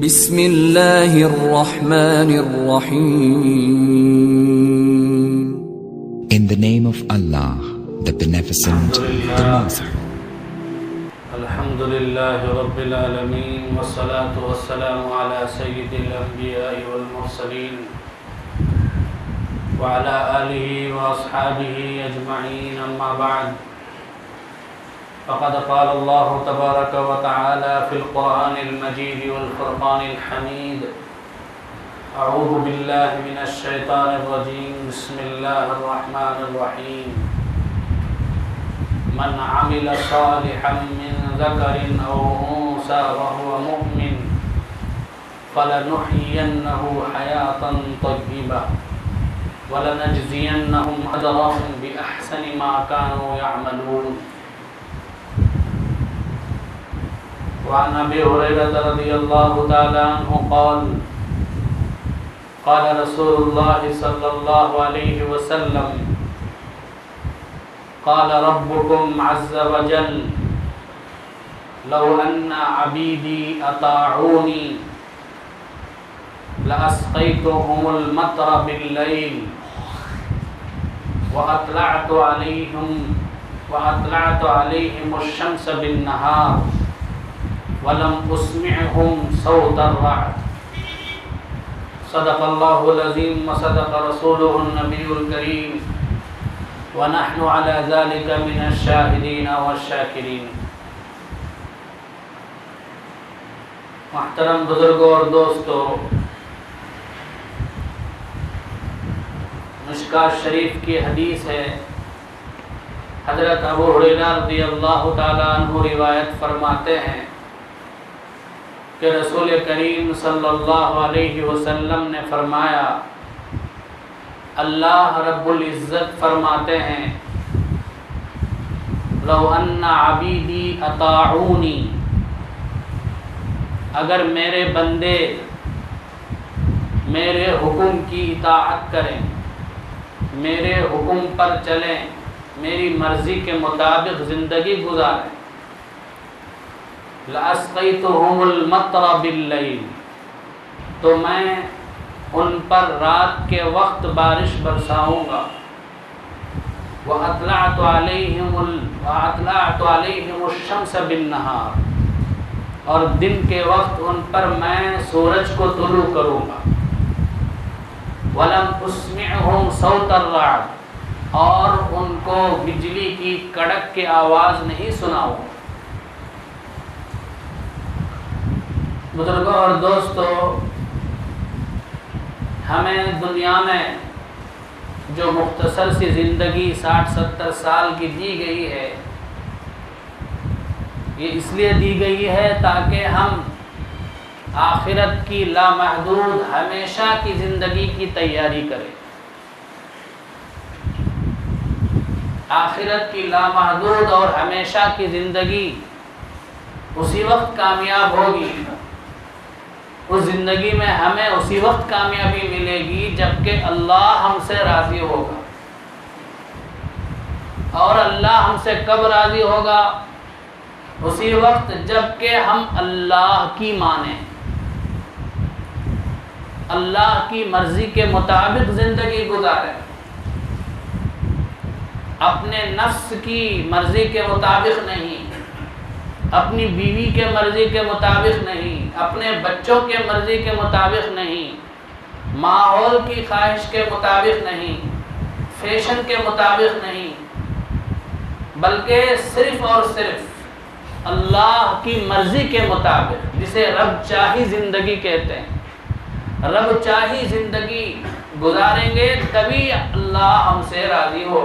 بسم اللہ الرحمن الرحیم. In the name of Allah, the Beneficent, the Merciful. الحمد لله رب العالمين والصلاة والسلام على سيد الأنبياء والمرسلين وعلى آله وأصحابه أجمعين، أما بعد، فقد قال الله تبارك وتعالى في القرآن المجيد والفرقان الحميد: أعوذ بالله من الشيطان الرجيم، بسم الله الرحمن الرحيم. من عمل صالحا من ذكر أو أنثى وهو مؤمن فلنحيينه حياة طيبة ولنجزينهم أجرهم بأحسن ما كانوا يعملون. وعن أبي هريرة رضي الله تعالى عنه قال: قال رسول الله صلى الله عليه وسلم: قال ربكم عز وجل: لو أن عبيدي أطاعوني لأسقيتهم المطر بالليل وأطلعت عليهم الشمس بالنهار ولم أسمعهم صوت الرعد. صدق الله العظيم وصدق رسوله النبي الكريم ونحن على ذلك من الشاهدين والشاكرين. محترم بزرگوں اور دوستو، مشکوٰۃ شریف کی حدیث ہے. حضرت ابو ہریرہ رضی اللہ تعالیٰ عنہ روایت فرماتے ہیں کہ رسول کریم صلی اللہ علیہ وسلم نے فرمایا، اللہ رب العزت فرماتے ہیں: لو ان عبیدی اطاعونی، اگر میرے بندے میرے حکم کی اطاعت کریں، میرے حکم پر چلیں، میری مرضی کے مطابق زندگی گزاریں، لَأَسْقَيْتُهُمُ الْمَطْرَ بِاللَّيْلِ، تو میں ان پر رات کے وقت بارش برساؤں گا. وَأَطْلَعْتُ عَلَيْهِمُ الشَّمْسَ بِالنَّهَارِ، اور دن کے وقت ان پر میں سورج کو طلوع کروں گا. وَلَمْ أُسْمِعْهُمْ صَوْتَ الرَّعْدِ، اور ان کو بجلی کی کڑک کی آواز نہیں سناؤں. بزرگوں اور دوستو، ہمیں دنیا میں جو مختصر سی زندگی 60-70 سال کی دی گئی ہے، یہ اس لیے دی گئی ہے تاکہ ہم آخرت کی لامحدود ہمیشہ کی زندگی کی تیاری کریں. آخرت کی لامحدود اور ہمیشہ کی زندگی اسی وقت کامیاب ہوگی، اس زندگی میں ہمیں اسی وقت کامیابی ملے گی جبکہ اللہ ہم سے راضی ہوگا. اور اللہ ہم سے کب راضی ہوگا؟ اسی وقت جبکہ ہم اللہ کی مانیں، اللہ کی مرضی کے مطابق زندگی گزاریں، اپنے نفس کی مرضی کے مطابق نہیں، اپنی بیوی کے مرضی کے مطابق نہیں، اپنے بچوں کے مرضی کے مطابق نہیں، ماحول کی خواہش کے مطابق نہیں، فیشن کے مطابق نہیں، بلکہ صرف اور صرف اللہ کی مرضی کے مطابق، جسے رب چاہی زندگی کہتے ہیں. رب چاہی زندگی گزاریں گے تبھی اللہ ہم سے راضی ہو.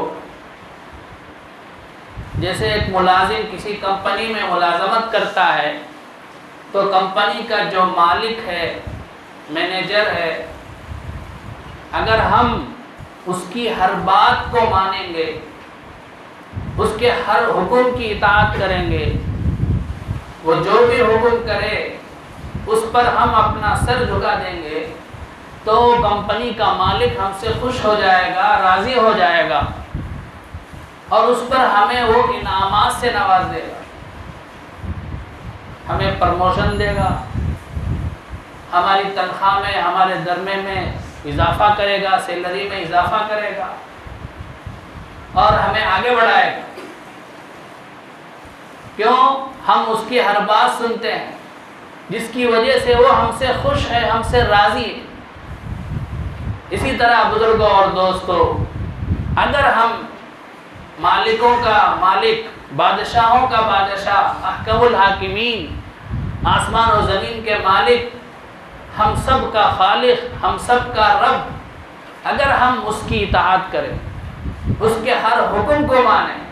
جیسے ایک ملازم کسی کمپنی میں ملازمت کرتا ہے تو کمپنی کا جو مالک ہے، مینیجر ہے، اگر ہم اس کی ہر بات کو مانیں گے، اس کے ہر حکم کی اطاعت کریں گے، وہ جو بھی حکم کرے اس پر ہم اپنا سر جھکا دیں گے، تو کمپنی کا مالک ہم سے خوش ہو جائے گا، راضی ہو جائے گا، اور اس پر ہمیں وہ انعامات سے نواز دے گا، ہمیں پروموشن دے گا، ہماری تنخواہ میں، ہمارے درمے میں اضافہ کرے گا، سیلری میں اضافہ کرے گا اور ہمیں آگے بڑھائے گا۔ کیوں؟ ہم اس کی ہر بات سنتے ہیں، جس کی وجہ سے وہ ہم سے خوش ہے، ہم سے راضی ہے۔ اسی طرح بزرگوں اور دوستوں، اگر ہم مالکوں کا مالک، بادشاہوں کا بادشاہ، احکم الحاکمین، آسمان و زمین کے مالک، ہم سب کا خالق، ہم سب کا رب، اگر ہم اس کی اطاعت کریں، اس کے ہر حکم کو مانیں،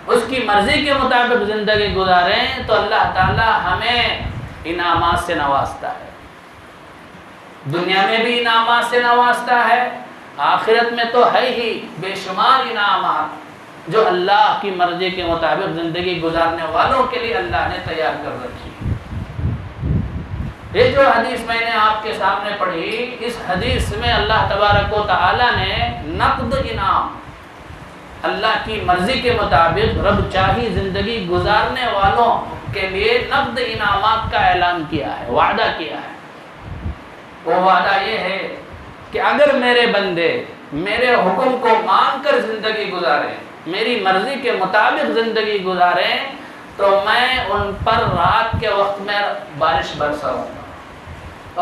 اس کی مرضی کے مطابق زندگی گزاریں، تو اللہ تعالی ہمیں انعامات سے نوازتا ہے۔ دنیا میں بھی انعامات سے نوازتا ہے، آخرت میں تو ہے ہی بے شمار انعامات جو اللہ کی مرضی کے مطابق زندگی گزارنے والوں کے لیے اللہ نے تیار کر رکھی۔ یہ جو حدیث میں نے آپ کے سامنے پڑھی، اس حدیث میں اللہ تبارک و تعالی نے نقد انعام، اللہ کی مرضی کے مطابق رب چاہی زندگی گزارنے والوں کے لیے نقد انعامات کا اعلان کیا ہے، وعدہ کیا ہے۔ وہ وعدہ یہ ہے کہ اگر میرے بندے میرے حکم کو مان کر زندگی گزاریں، میری مرضی کے مطابق زندگی گزاریں، تو میں ان پر رات کے وقت میں بارش برساؤں گا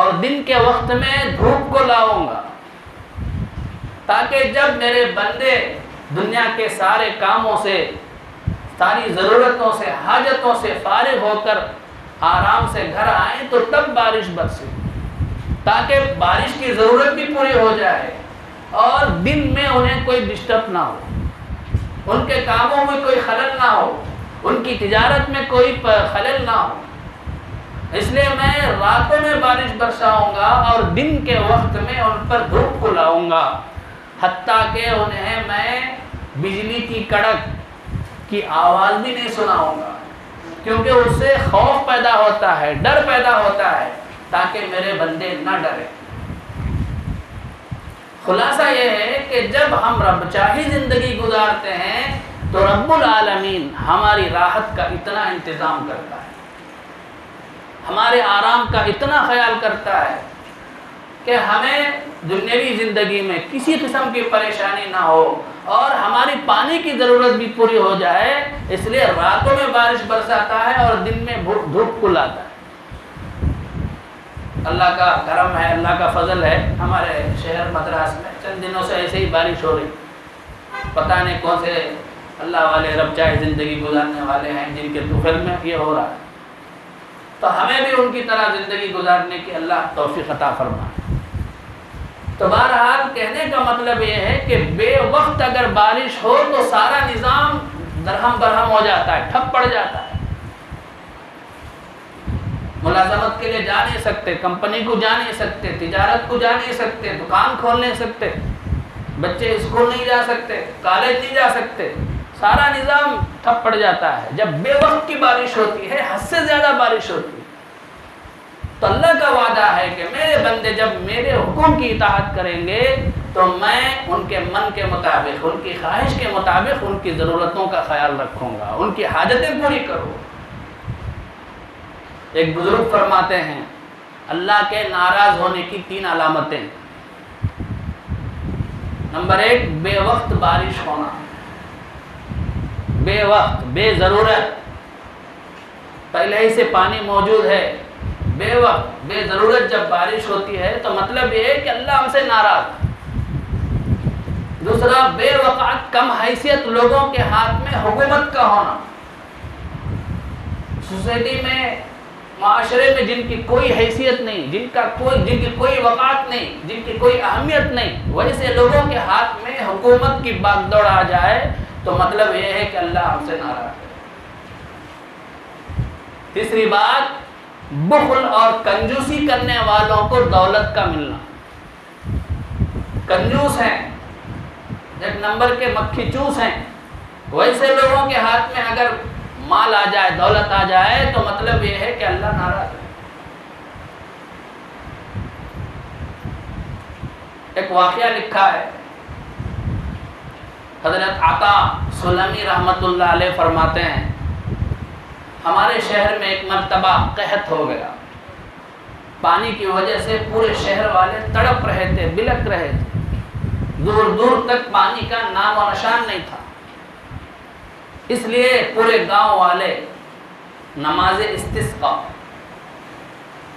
اور دن کے وقت میں دھوپ کو لاؤں گا، تاکہ جب میرے بندے دنیا کے سارے کاموں سے، ساری ضرورتوں سے، حاجتوں سے فارغ ہو کر آرام سے گھر آئیں تو تب بارش برسے، تاکہ بارش کی ضرورت بھی پوری ہو جائے اور دن میں انہیں کوئی ڈسٹرب نہ ہو، ان کے کاموں میں کوئی خلل نہ ہو، ان کی تجارت میں کوئی خلل نہ ہو۔ اس لیے میں راتوں میں بارش برساؤں گا اور دن کے وقت میں ان پر دھوپ کو لاؤں گا، حتیٰ کہ انہیں میں بجلی کی کڑک کی آواز بھی نہیں سناؤں گا، کیونکہ اس سے خوف پیدا ہوتا ہے، ڈر پیدا ہوتا ہے، تاکہ میرے بندے نہ ڈریں۔ خلاصہ یہ ہے کہ جب ہم رب چاہی زندگی گزارتے ہیں تو رب العالمین ہماری راحت کا اتنا انتظام کرتا ہے، ہمارے آرام کا اتنا خیال کرتا ہے کہ ہمیں دنیاوی زندگی میں کسی قسم کی پریشانی نہ ہو اور ہماری پانی کی ضرورت بھی پوری ہو جائے، اس لیے راتوں میں بارش برساتا ہے اور دن میں دھوپ کو لاتا ہے۔ اللہ کا کرم ہے، اللہ کا فضل ہے، ہمارے شہر مدراس میں چند دنوں سے ایسے ہی بارش ہو رہی، پتہ نہیں کون سے اللہ والے رب چاہے زندگی گزارنے والے ہیں جن کے طفیل میں یہ ہو رہا ہے، تو ہمیں بھی ان کی طرح زندگی گزارنے کی اللہ توفیق عطا فرمائے۔ تو بہرحال کہنے کا مطلب یہ ہے کہ بے وقت اگر بارش ہو تو سارا نظام درہم برہم ہو جاتا ہے، ٹھپ پڑ جاتا ہے، ملازمت کے لیے جا نہیں سکتے، کمپنی کو جا نہیں سکتے، تجارت کو جا نہیں سکتے، دکان کھول نہیں سکتے، بچے اسکول نہیں جا سکتے، کالج نہیں جا سکتے، سارا نظام ٹھپ پڑ جاتا ہے جب بے وقت کی بارش ہوتی ہے، حد سے زیادہ بارش ہوتی ہے۔ تو اللہ کا وعدہ ہے کہ میرے بندے جب میرے حکم کی اطاعت کریں گے تو میں ان کے من کے مطابق، ان کی خواہش کے مطابق ان کی ضرورتوں کا خیال رکھوں گا، ان کی حاجتیں پوری کروں۔ ایک بزرگ فرماتے ہیں اللہ کے ناراض ہونے کی 3 علامتیں۔ نمبر 1، بے وقت بارش ہونا، بے وقت، بے ضرورت، پہلے ہی سے پانی موجود ہے، بے وقت بے ضرورت جب بارش ہوتی ہے تو مطلب یہ ہے کہ اللہ ہم سے ناراض ہے۔ دوسرا، بے وقت کم حیثیت لوگوں کے ہاتھ میں حکومت کا ہونا، سوسائٹی میں، معاشرے میں جن کی کوئی حیثیت نہیں، جن کی کوئی وقعت نہیں، جن کی کوئی اہمیت نہیں، ویسے لوگوں کے ہاتھ میں حکومت کی باغ دوڑ آ جائے تو مطلب یہ ہے کہ اللہ ہم سے ناراض ہے۔ تیسری بات، بخل اور کنجوسی کرنے والوں کو دولت کا ملنا، کنجوس ہیں، ایک نمبر کے مکھی چوس ہیں، ویسے لوگوں کے ہاتھ میں اگر مال آ جائے، دولت آ جائے تو مطلب یہ ہے کہ اللہ ناراض ہے۔ ایک واقعہ لکھا ہے، حضرت عطا سلمی رحمت اللہ علیہ فرماتے ہیں ہمارے شہر میں ایک مرتبہ قحط ہو گیا، پانی کی وجہ سے پورے شہر والے تڑپ رہے تھے، بلک رہے تھے، دور دور تک پانی کا نام و نشان نہیں تھا۔ اس لیے پورے گاؤں والے نماز استسقاء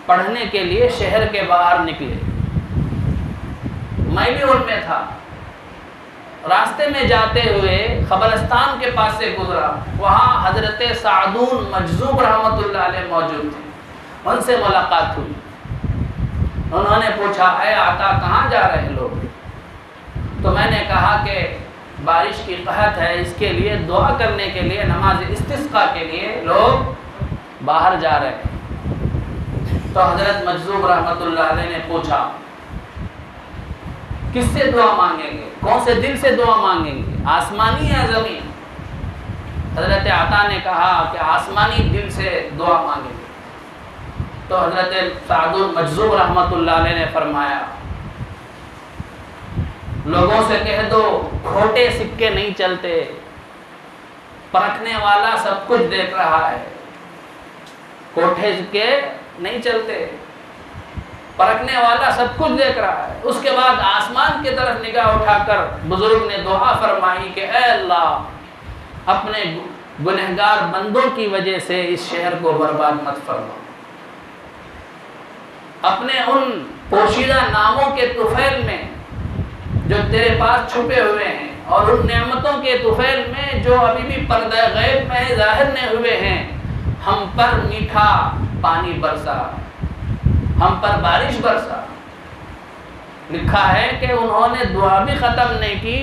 پڑھنے کے لیے شہر کے باہر نکلے۔ میں بھی ان میں تھا۔ راستے میں جاتے ہوئے قبرستان کے پاس سے گزرا، وہاں حضرت سعدون مجذوب رحمۃ اللہ علیہ موجود تھے، ان سے ملاقات ہوئی۔ انہوں نے پوچھا، اے آقا کہاں جا رہے لوگ؟ تو میں نے کہا کہ بارش کی قحط ہے، اس کے لیے دعا کرنے کے لیے، نماز استسقاء کے لیے لوگ باہر جا رہے ہیں۔ تو حضرت مجذوب رحمۃ اللہ علیہ نے پوچھا، کس سے دعا مانگیں گے؟ کون سے دل سے دعا مانگیں گے، آسمانی یا زمین؟ حضرت عطا نے کہا کہ آسمانی دل سے دعا مانگیں گے۔ تو حضرت سعد المجذوب رحمۃ اللہ علیہ نے فرمایا، لوگوں سے کہہ دو کھوٹے سکے نہیں چلتے، پرکھنے والا سب کچھ دیکھ رہا ہے۔ کھوٹے سکے نہیں چلتے، پرکھنے والا سب کچھ دیکھ رہا ہے۔ اس کے بعد آسمان کی طرف نگاہ اٹھا کر بزرگ نے دعا فرمائی کہ اے اللہ، اپنے گنہگار بندوں کی وجہ سے اس شہر کو برباد مت فرما۔ اپنے ان پوشیدہ ناموں کے طفیل میں جو تیرے پاس چھپے ہوئے ہیں، اور ان نعمتوں کے طفیل میں جو ابھی بھی پردہ غیب میں ظاہر نہیں ہوئے ہیں، ہم پر میٹھا پانی برسا، ہم پر بارش برسا۔ لکھا ہے کہ انہوں نے دعا بھی ختم نہیں کی،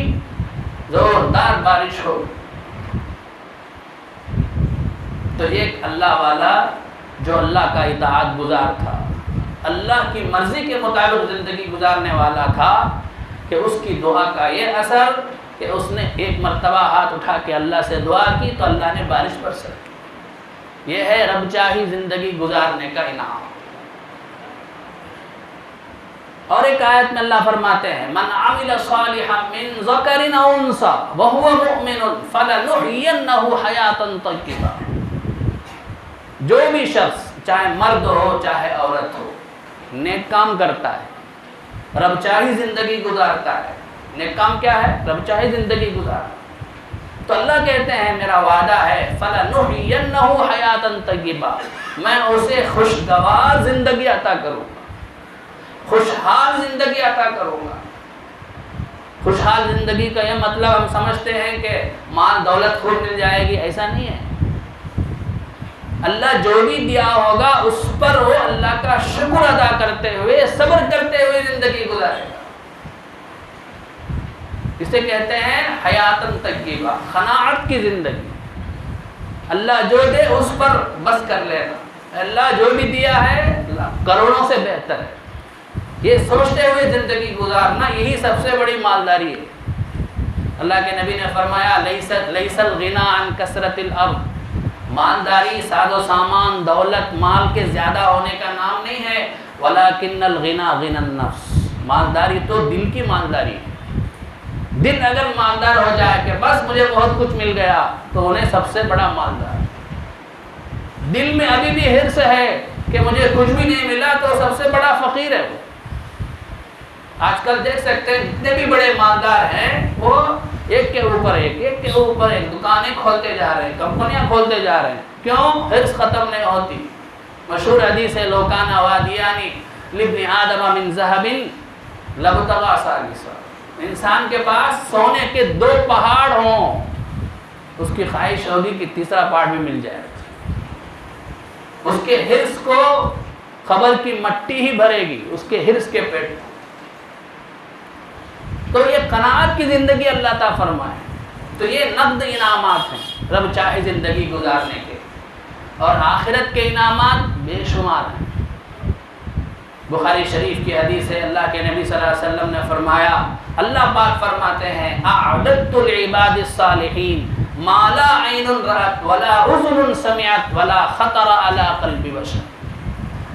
زوردار بارش ہو۔ تو ایک اللہ والا جو اللہ کا اطاعت گزار تھا، اللہ کی مرضی کے مطابق زندگی گزارنے والا تھا، کہ اس کی دعا کا یہ اثر کہ اس نے ایک مرتبہ ہاتھ اٹھا کے اللہ سے دعا کی تو اللہ نے بارش برسائی۔ یہ ہے رب چاہی زندگی گزارنے کا انعام۔ اور ایک آیت میں اللہ فرماتے ہیں، من عمل صالحا من ذکر او انثى وهو مؤمن فلنحيينه حیاتا طیبہ۔ جو بھی شخص چاہے مرد ہو چاہے عورت ہو، نیک کام کرتا ہے، رب چاہی زندگی گزارتا ہے۔ نیک کام کیا ہے؟ رب چاہی زندگی گزارتا۔ تو اللہ کہتے ہیں میرا وعدہ ہے فَلَنُحْيِيَنَّهُ حَيَاةً طَيِّبَةً، میں اسے خوشگوار زندگی عطا کروں گا، خوشحال زندگی عطا کروں گا۔ خوشحال زندگی کا یہ مطلب ہم سمجھتے ہیں کہ مال دولت خوب مل جائے گی، ایسا نہیں ہے۔ اللہ جو بھی دیا ہوگا اس پر وہ اللہ کا شکر ادا کرتے ہوئے، صبر کرتے ہوئے زندگی گزارے گا۔ اسے کہتے ہیں حیاتن طیبہ، قناعت کی زندگی۔ اللہ جو دے اس پر بس کر لینا، اللہ جو بھی دیا ہے اللہ کروڑوں سے بہتر ہے، یہ سوچتے ہوئے زندگی گزارنا، یہی سب سے بڑی مالداری ہے۔ اللہ کے نبی نے فرمایا لیس الغنی عن کثرت الارض، مالداری ساز و سامان دولت مال کے زیادہ ہونے کا نام نہیں ہے، ولیکن الغنی غنی النفس، مالداری تو دل کی مالداری ہے۔ دل اگر مالدار ہو جائے کہ بس مجھے بہت کچھ مل گیا تو انہیں سب سے بڑا مالدار۔ دل میں ابھی بھی حرص ہے کہ مجھے کچھ بھی نہیں ملا تو سب سے بڑا فقیر ہے وہ۔ آج کل دیکھ سکتے ہیں جتنے بھی بڑے مالدار ہیں وہ ایک کے اوپر ایک کے اوپر ایک دکانیں کھولتے جا رہے ہیں، کمپنیاں کھولتے جا رہے ہیں۔ کیوں؟ حرص ختم نہیں ہوتی۔ مشہور حدیث ہے لوکان وادیانی لابن آدم من ذهب لابتغى ثالثا، انسان کے پاس سونے کے 2 پہاڑ ہوں، اس کی خواہش ہوگی کہ تیسرا پہاڑ بھی مل جائے۔ اس کے حرص کو قبر کی مٹی ہی بھرے گی، اس کے حرص کے پیٹ کو۔ تو یہ قناعت کی زندگی اللہ تعالیٰ فرمائے۔ تو یہ نقد انعامات ہیں رب چاہے زندگی گزارنے کے، اور آخرت کے انعامات بے شمار ہیں۔ بخاری شریف کی حدیث ہے، اللہ کے نبی صلی اللہ علیہ وسلم نے فرمایا، اللہ پاک فرماتے ہیں اعددت للعباد الصالحین ما لا عین رأت ولا اذن سمعت ولا خطر علی قلب بشر،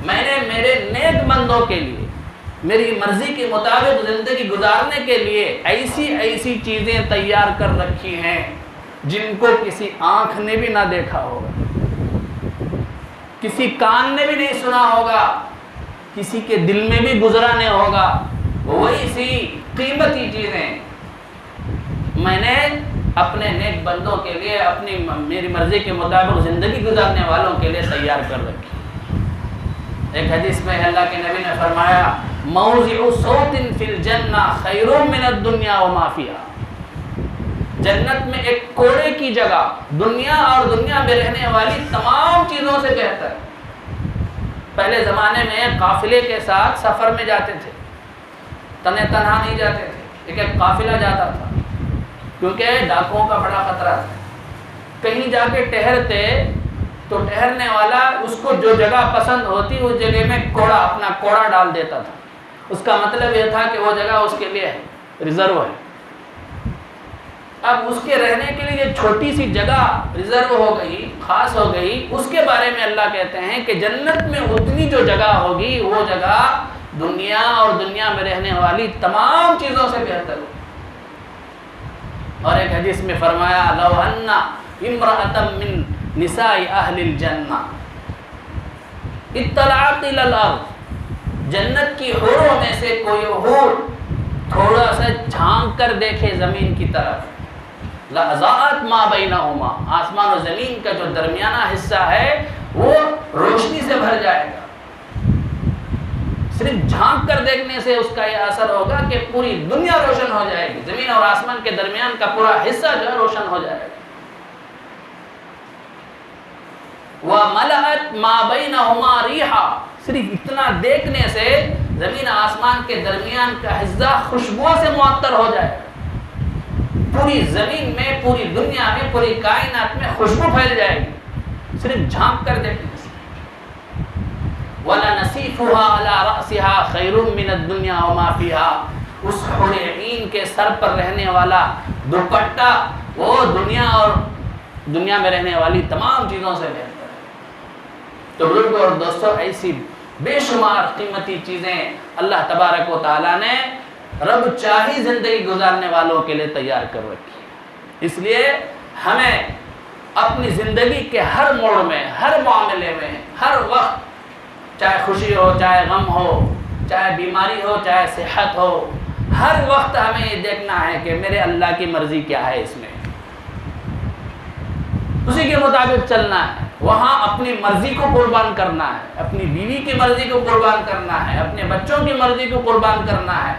میں نے میرے نیک بندوں کے لیے میری مرضی کے مطابق زندگی گزارنے کے لیے ایسی چیزیں تیار کر رکھی ہیں جن کو کسی آنکھ نے بھی نہ دیکھا ہوگا، کسی کان نے بھی نہیں سنا ہوگا، کسی کے دل میں بھی گزرا نہیں ہوگا، وہی سی قیمتی چیزیں میں نے اپنے نیک بندوں کے لیے، اپنی میری مرضی کے مطابق زندگی گزارنے والوں کے لیے تیار کر رکھی۔ ایک حدیث میں اللہ کے نبی نے فرمایا موضع صوت فی الجنہ خیر من الدنیا وما فیہا، جنت میں ایک کوڑے کی جگہ دنیا اور دنیا میں رہنے والی تمام چیزوں سے بہتر ہے۔ پہلے زمانے میں قافلے کے ساتھ سفر میں جاتے تھے، تنہا نہیں جاتے تھے، ایک قافلہ جاتا تھا، کیونکہ ڈاکوؤں کا بڑا خطرہ تھا۔ کہیں جا کے ٹہرتے تو ٹہرنے والا اس کو جو جگہ پسند ہوتی اس جگہ میں اپنا کوڑا ڈال دیتا تھا۔ اس کا مطلب یہ تھا کہ وہ جگہ اس کے لیے ریزرو ہے۔ اب اس کے رہنے کے لیے چھوٹی سی جگہ ریزرو ہو گئی، خاص ہو گئی، اس کے بارے میں اللہ کہتے ہیں کہ جنت میں اتنی جو جگہ ہوگی وہ جگہ دنیا اور دنیا میں رہنے والی تمام چیزوں سے بہتر ہوگی۔ اور ایک حدیث میں فرمایا لو ان امرأة من نساء اہل الجنہ اطلعت الی الارض، جنت کی حوروں میں سے کوئی حور تھوڑا سا جھانک کر دیکھے زمین کی طرف، لأضاءت ما بینہما، آسمان و زمین کا جو درمیانہ حصہ ہے وہ روشنی سے بھر جائے گا۔ صرف جھانک کر دیکھنے سے اس کا یہ اثر ہوگا کہ پوری دنیا روشن ہو جائے گی، زمین اور آسمان کے درمیان کا پورا حصہ جو ہے روشن ہو جائے گا۔ وَمَلَأَتْ مَا بَيْنَهُمَا رِيحًا، صرف اتنا دیکھنے سے زمین آسمان کے درمیان کا حصہ خوشبو سے معطر ہو جائے گا۔ پوری زمین میں، پوری دنیا میں، پوری کائنات میں خوشبو پھیل جائے گی صرف جھانک کر دیکھنے سے۔ وَلَنَسِيفُهَا عَلَى رَأْسِهَا خَيْرٌ مِّنَ الدُّنْيَا وَمَا فِيهَا، اس حور عین کے سر پر رہنے والا دوپٹہ وہ دنیا اور دنیا میں رہنے والی تمام چیزوں سے بہتر ہے۔ تو بزرگوں اور دوستوں، ایسی بے شمار قیمتی چیزیں اللہ تبارک و تعالیٰ نے رب چاہی زندگی گزارنے والوں کے لیے تیار کر رکھی۔ اس لیے ہمیں اپنی زندگی کے ہر موڑ میں، ہر معاملے میں، ہر وقت، چاہے خوشی ہو، چاہے غم ہو، چاہے بیماری ہو، چاہے صحت ہو، ہر وقت ہمیں یہ دیکھنا ہے کہ میرے اللہ کی مرضی کیا ہے، اس میں اسی کے مطابق چلنا ہے۔ وہاں اپنی مرضی کو قربان کرنا ہے، اپنی بیوی کی مرضی کو قربان کرنا ہے، اپنے بچوں کی مرضی کو قربان کرنا ہے،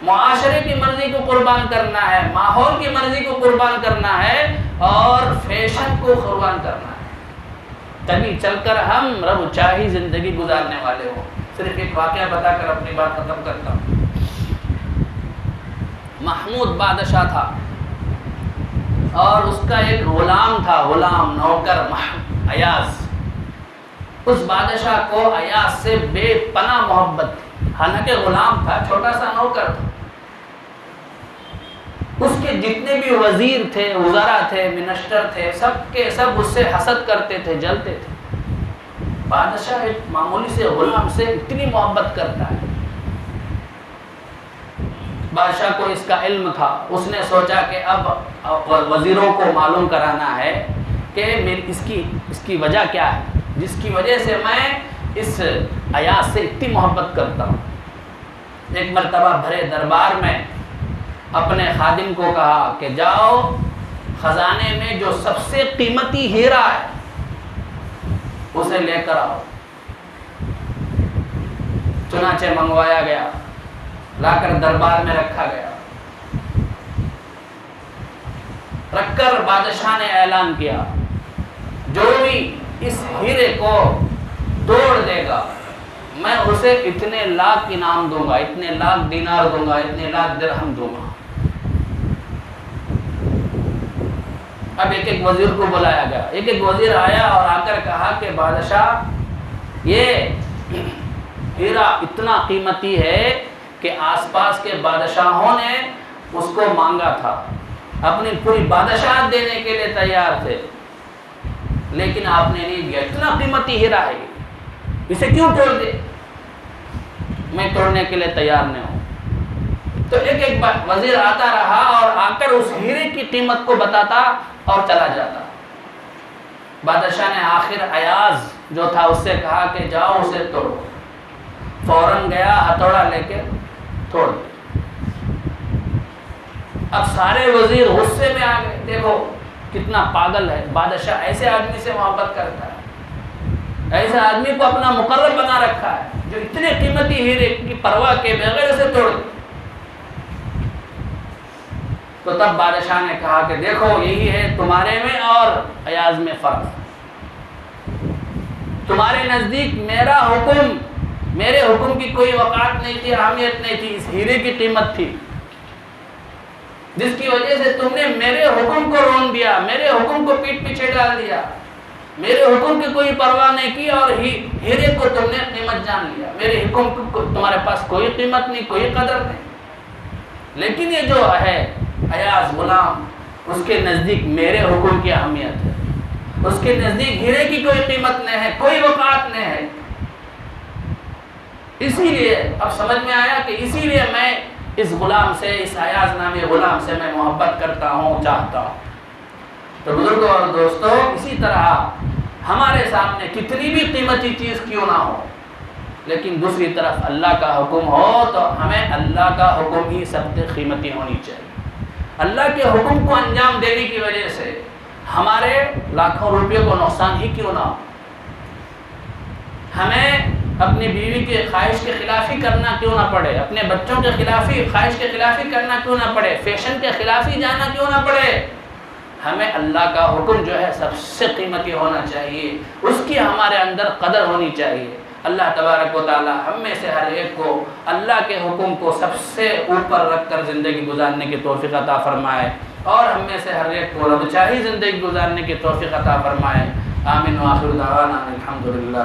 معاشرے کی مرضی کو قربان کرنا ہے، ماحول کی مرضی کو قربان کرنا ہے، اور فیشن کو قربان کرنا ہے، تبھی چل کر ہم رب چاہی زندگی گزارنے والے ہوں۔ صرف ایک واقعہ بتا کر اپنی بات ختم کرتا ہوں۔ محمود بادشاہ تھا اور اس کا ایک غلام تھا، غلام نوکر ایاز۔ اس بادشاہ کو ایاز سے بے پناہ محبت تھی، حالانکہ غلام تھا، چھوٹا سا نوکر تھا۔ اس کے جتنے بھی وزیر تھے، وزراء تھے، منسٹر تھے، سب کے سب اس سے حسد کرتے تھے، جلتے تھے۔ بادشاہ ایک معمولی سے غلام سے اتنی محبت کرتا ہے۔ بادشاہ کو اس کا علم تھا، اس نے سوچا کہ اب وزیروں کو معلوم کرانا ہے کہ اس کی وجہ کیا ہے، جس کی وجہ سے میں اس ایاز سے اتنی محبت کرتا ہوں۔ ایک مرتبہ بھرے دربار میں اپنے خادم کو کہا کہ جاؤ خزانے میں جو سب سے قیمتی ہیرا ہے اسے لے کر آؤ۔ چنانچہ منگوایا گیا، لا کر دربار میں رکھا گیا۔ رکھ کر بادشاہ نے اعلان کیا جو بھی اس ہیرے کو توڑ دے گا میں اسے اتنے لاکھ انعام دوں گا، اتنے لاکھ دینار دوں گا، اتنے لاکھ درہم دوں گا۔ اب ایک ایک وزیر کو بلایا گیا، ایک ایک وزیر آیا اور آ کر کہا کہ بادشاہ یہ ہیرا اتنا قیمتی ہے کہ آس پاس کے بادشاہوں نے اس کو مانگا تھا، اپنی پوری بادشاہت دینے کے لیے تیار تھے، لیکن آپ نے نہیں دیا۔ اتنا قیمتی ہیرا ہے، اسے کیوں توڑ دے؟ میں توڑنے کے لیے تیار نہیں ہوں۔ تو ایک ایک وزیر آتا رہا اور آ کر اس ہیرے کی قیمت کو بتاتا اور چلا جاتا۔ بادشاہ نے آخر ایاز جو تھا اس سے کہا کہ جاؤ اسے توڑو۔ فوراً گیا ہتھوڑا لے کے توڑ دیا۔ اب سارے وزیر غصے میں آ گئے، دیکھو کتنا پاگل ہے بادشاہ، ایسے آدمی سے محبت کرتا ہے، ایسے آدمی کو اپنا مقرب بنا رکھا ہے جو اتنے قیمتی ہیرے کی پرواہ کے بغیر اسے توڑ دیا۔ تو تب بادشاہ نے کہا کہ دیکھو یہی ہے تمہارے میں اور ایاز میں فرق، تمہارے نزدیک میرے حکم کی کوئی وقعت نہیں تھی، اہمیت نہیں تھی، اس ہیرے کی قیمت تھی، جس کی وجہ سے تم نے میرے حکم کو رون دیا، میرے حکم کو پیٹ پیچھے ڈال دیا، میرے حکم کی کوئی پرواہ نہیں کی اور ہیرے کو تم نے قیمت جان لیا، میرے حکم کو تمہارے پاس کوئی قیمت نہیں، کوئی قدر نہیں۔ لیکن یہ جو ہے ایاز غلام، اس کے نزدیک میرے حکم کی اہمیت ہے، اس کے نزدیک ہیرے کی کوئی قیمت نہیں ہے، کوئی وقعت نہیں ہے۔ اسی لیے اب سمجھ میں آیا کہ اسی لیے میں اس غلام سے، اس ایاز نامی غلام سے میں محبت کرتا ہوں، چاہتا ہوں۔ تو بزرگوں اور دوستوں، اسی طرح ہمارے سامنے کتنی بھی قیمتی چیز کیوں نہ ہو، لیکن دوسری طرف اللہ کا حکم ہو تو ہمیں اللہ کا حکم ہی سب سے قیمتی ہونی چاہیے۔ اللہ کے حکم کو انجام دینے کی وجہ سے ہمارے لاکھوں روپے کو نقصان ہی کیوں نہ ہو، ہمیں اپنی بیوی کے خواہش کے خلاف ہی کرنا کیوں نہ پڑے، اپنے بچوں کے خلاف ہی، خواہش کے خلاف ہی کرنا کیوں نہ پڑے، فیشن کے خلاف ہی جانا کیوں نہ پڑے، ہمیں اللہ کا حکم جو ہے سب سے قیمتی ہونا چاہیے، اس کی ہمارے اندر قدر ہونی چاہیے۔ اللہ تبارک و تعالی ہم میں سے ہر ایک کو اللہ کے حکم کو سب سے اوپر رکھ کر زندگی گزارنے کی توفیق عطا فرمائے، اور ہم میں سے ہر ایک کو رب چاہی زندگی گزارنے کی توفیق عطا فرمائے۔ آمین و آخر دعوانا الحمدللہ۔